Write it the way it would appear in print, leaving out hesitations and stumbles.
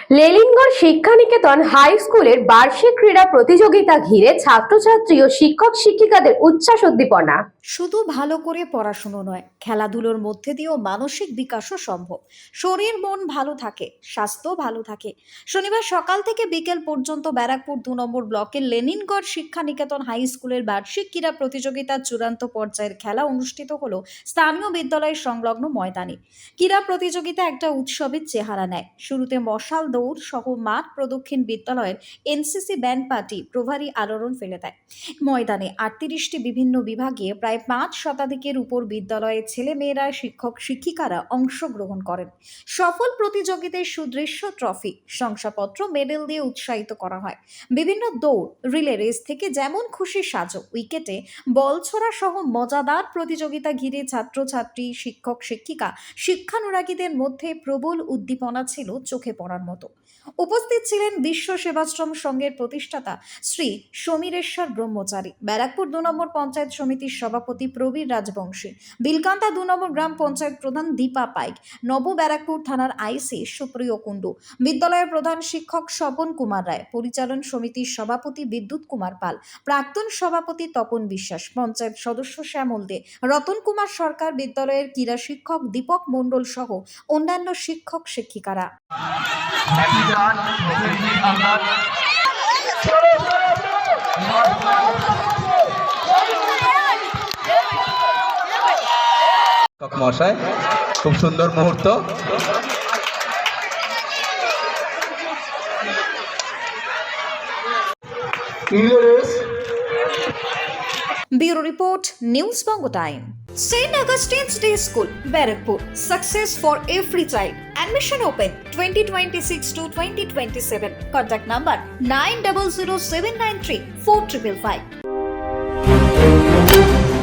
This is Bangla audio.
লেলিনগড় শিক্ষানিকেতন হাই স্কুলের বার্ষিক ক্রীড়া প্রতিযোগিতা ঘিরে ছাত্রছাত্রী ও শিক্ষক শিক্ষিকাদের উচ্ছ্বাস উদ্দীপনা। শুধু ভালো করে পড়াশুনো নয়, খেলাধুলোর মধ্যে দিয়েও মানসিক বিকাশও সম্ভব। শরীর মন ভালো থাকে, স্বাস্থ্য ভালো থাকে। শনিবার সকাল থেকে বিকেল পর্যন্ত ব্যারাকপুর 2 নম্বর ব্লকের লেনিনগড় শিক্ষানিকেতন হাই স্কুলের বার্ষিক ক্রীড়া প্রতিযোগিতার চূড়ান্ত পর্যায়ের খেলা অনুষ্ঠিত হলো স্থানীয় বিদ্যালয়ের সংলগ্ন ময়দানে। ক্রীড়া প্রতিযোগিতা একটা উৎসবের চেহারা নেয়। শুরুতে মশাল দৌড় সহ মাঠ প্রদক্ষিণ বিদ্যালয়ের এনসিসি ব্যান্ড পার্টি প্রভারী আলোড়ন ফেলে দেয়। ময়দানে 38টি বিভিন্ন বিভাগে প্রায় 5 শতাধিকের উপর বিদ্যালয়ের ছেলেমেয়েরা, শিক্ষক শিক্ষিকারা অংশগ্রহণ করেন। সফল প্রতিযোগিতায় সুদৃশ্য ট্রফি, শংসাপত্র, মেডেল দিয়ে উৎসাহিত করা হয়। বিভিন্ন দৌড়, রিলে রেস থেকে যেমন খুশি সাজো, উইকেটে বল ছোড়া সহ মজাদার প্রতিযোগিতা ঘিরে ছাত্রছাত্রী, শিক্ষক শিক্ষিকা, শিক্ষানুরাগীদের মধ্যে প্রবল উদ্দীপনা ছিল চোখে পড়ার মতো। উপস্থিত ছিলেন বিশ্ব সেবাশ্রম সংঘের প্রতিষ্ঠাতা শ্রী সমীরেশ্বর ব্রহ্মচারী, ব্যারাকপুর 2 নম্বর পঞ্চায়েত সমিতির সভাপতি প্রবীর রাজবংশী, বিলকান্তা 2 নম্বর গ্রাম পঞ্চায়েত প্রধান দীপা পাইক, নব ব্যারাকপুর থানার আইসি সুপ্রিয় কুণ্ডু, বিদ্যালয়ের প্রধান শিক্ষক স্বপন কুমার রায়, পরিচালন সমিতির সভাপতি বিদ্যুৎ কুমার পাল, প্রাক্তন সভাপতি তপন বিশ্বাস, পঞ্চায়েত সদস্য শ্যামল দে, রতন কুমার সরকার, বিদ্যালয়ের ক্রীড়া শিক্ষক দীপক মণ্ডল সহ অন্যান্য শিক্ষক শিক্ষিকারা। মশাই, খুব সুন্দর মুহূর্ত। Bureau Report, News Bongo Time. St. Augustine's Day School, Barakpur. Success for every child. Admission open 2026 to 2027. Contact number 900793 4555.